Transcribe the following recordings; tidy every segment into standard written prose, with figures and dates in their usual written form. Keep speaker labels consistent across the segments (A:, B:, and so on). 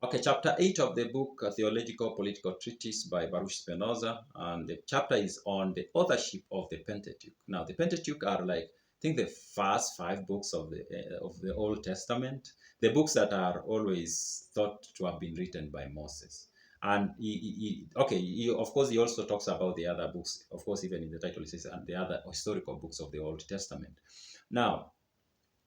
A: Okay, chapter 8 of the book, Theologico-Political Treatise by Baruch Spinoza, and the chapter is on the authorship of the Pentateuch. Now, the Pentateuch are like, I think, the first 5 books of the Old Testament, the books that are always thought to have been written by Moses. And of course, he also talks about the other books. Of course, even in the title, it says, and the other historical books of the Old Testament. Now,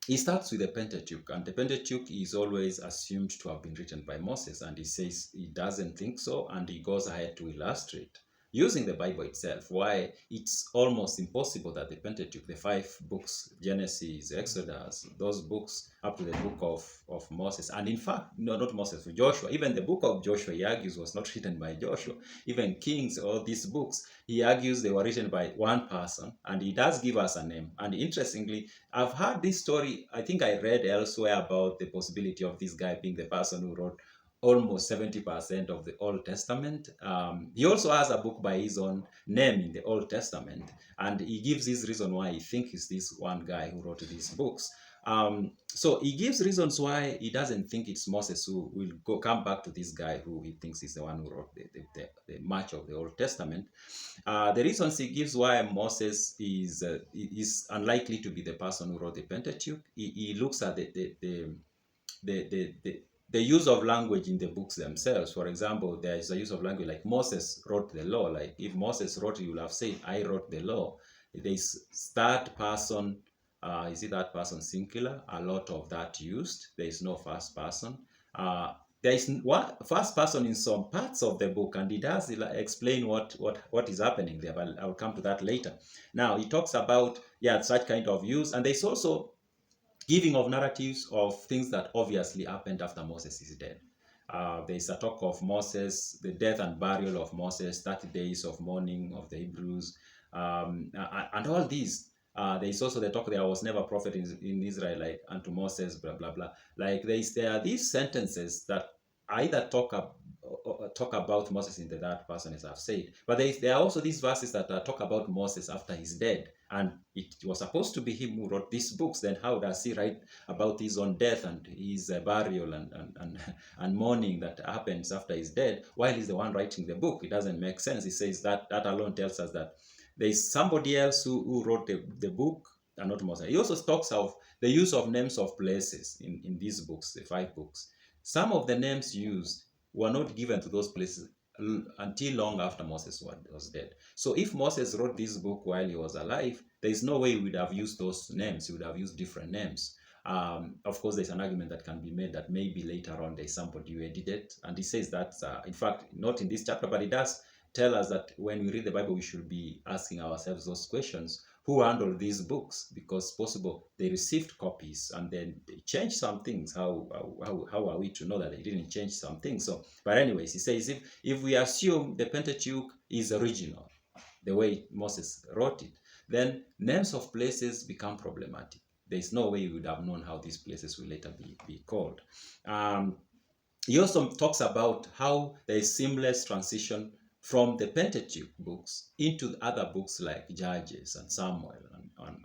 A: he starts with the Pentateuch, and the Pentateuch is always assumed to have been written by Moses, and he says he doesn't think so, and he goes ahead to illustrate, using the Bible itself, why it's almost impossible that the Pentateuch, the 5 books, Genesis, Exodus, those books up to the book of Moses, and in fact, no, not Moses, Joshua, even the book of Joshua, he argues, was not written by Joshua. Even Kings, all these books, he argues they were written by one person, and he does give us a name. And interestingly, I've heard this story, I think I read elsewhere about the possibility of this guy being the person who wrote almost 70% of the Old Testament. He also has a book by his own name in the Old Testament, and he gives his reason why he thinks it's this one guy who wrote these books. So he gives reasons why he doesn't think it's Moses who will come back to this guy who he thinks is the one who wrote the much of the Old Testament. The reasons he gives why Moses is unlikely to be the person who wrote the Pentateuch. He looks at the use of language in the books themselves. For example, there is a use of language like Moses wrote the law. Like if Moses wrote, he will have said, I wrote the law. There is third person. Is it that person singular? A lot of that used. There is no first person. There is one first person in some parts of the book, and he does explain what is happening there, but I'll come to that later. Now, he talks about, such kind of use, and there's also giving of narratives of things that obviously happened after Moses is dead. There's a talk of Moses, the death and burial of Moses, 30 days of mourning of the Hebrews, and all these. There is also the talk, there was never a prophet in Israel like unto Moses, blah, blah, blah. Like there are these sentences that either talk about Moses in the third person, as I've said, but there are also these verses that talk about Moses after he's dead, and it was supposed to be him who wrote these books. Then how does he write about his own death and his burial and mourning that happens after he's dead, while he's the one writing the book? It doesn't make sense. He says that alone tells us that there is somebody else who wrote the book, and not Moses. He also talks of the use of names of places in these books, the 5 books. Some of the names used were not given to those places until long after Moses was dead. So if Moses wrote this book while he was alive, there is no way he would have used those names. He would have used different names. Of course, there's an argument that can be made that maybe later on there's somebody who edited it. And he says that, in fact, not in this chapter, but it does tell us that when we read the Bible, we should be asking ourselves those questions. Who handled these books? Because possible they received copies and then they changed some things. How are we to know that they didn't change some things? So, but anyways, he says if we assume the Pentateuch is original, the way Moses wrote it, then names of places become problematic. There's no way we would have known how these places will later be called. He also talks about how there is seamless transition from the Pentateuch books into other books like Judges and Samuel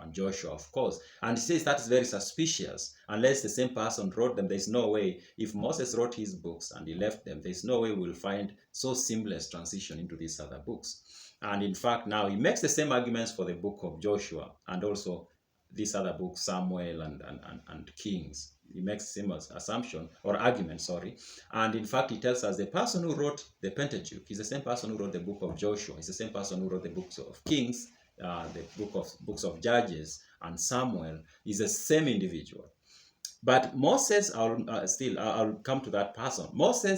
A: and Joshua, of course. And he says that is very suspicious. Unless the same person wrote them, there's no way. If Moses wrote his books and he left them, there's no way we'll find so seamless transition into these other books. And in fact, now he makes the same arguments for the book of Joshua and also these other books, Samuel and Kings. He makes same assumption or argument, sorry. And in fact, he tells us the person who wrote the Pentateuch is the same person who wrote the book of Joshua. It's the same person who wrote the books of Kings, the books of Judges and Samuel is the same individual. But Moses, I'll come to that person.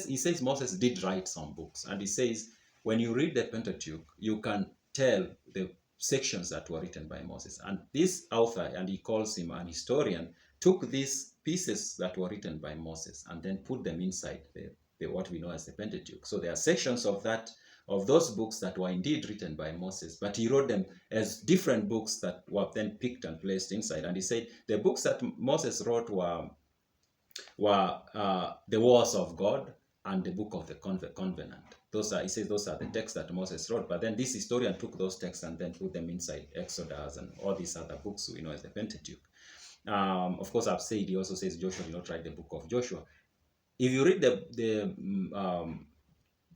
A: He says Moses did write some books. And he says, when you read the Pentateuch, you can tell the sections that were written by Moses. And this author, and he calls him an historian, took these pieces that were written by Moses and then put them inside what we know as the Pentateuch. So there are sections of those books that were indeed written by Moses, but he wrote them as different books that were then picked and placed inside. And he said the books that Moses wrote were the Wars of God and the Book of the Covenant. He says those are the texts that Moses wrote, but then this historian took those texts and then put them inside Exodus and all these other books we know as the Pentateuch. Of course, I've said he also says Joshua did not write the book of Joshua. if you read the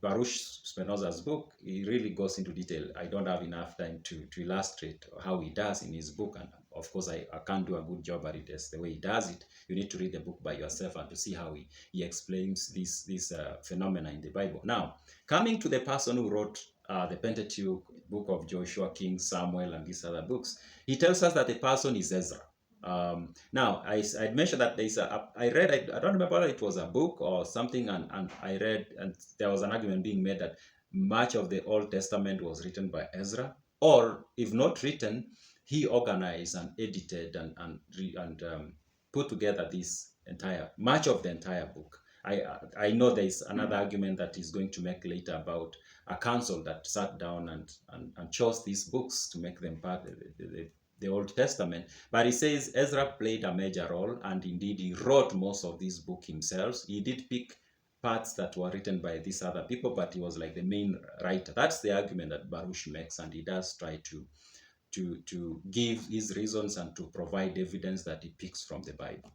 A: Baruch Spinoza's book, he really goes into detail. I don't have enough time to illustrate how he does in his book, and of course I can't do a good job at it as the way he does it. You need to read the book by yourself and to see how he explains this phenomena in the Bible. Now, coming to the person who wrote the Pentateuch, book of Joshua, King, Samuel, and these other books, he tells us that the person is Ezra. Now, I mentioned that there's I read, I don't remember whether it was a book or something, and I read, and there was an argument being made that much of the Old Testament was written by Ezra, or if not written, he organized and edited and put together this much of the entire book. I know there is another argument that he's going to make later about a council that sat down and chose these books to make them part of the Old Testament. But he says Ezra played a major role, and indeed he wrote most of this book himself. He did pick parts that were written by these other people, but he was like the main writer. That's the argument that Baruch makes, and he does try to give his reasons and to provide evidence that he picks from the Bible.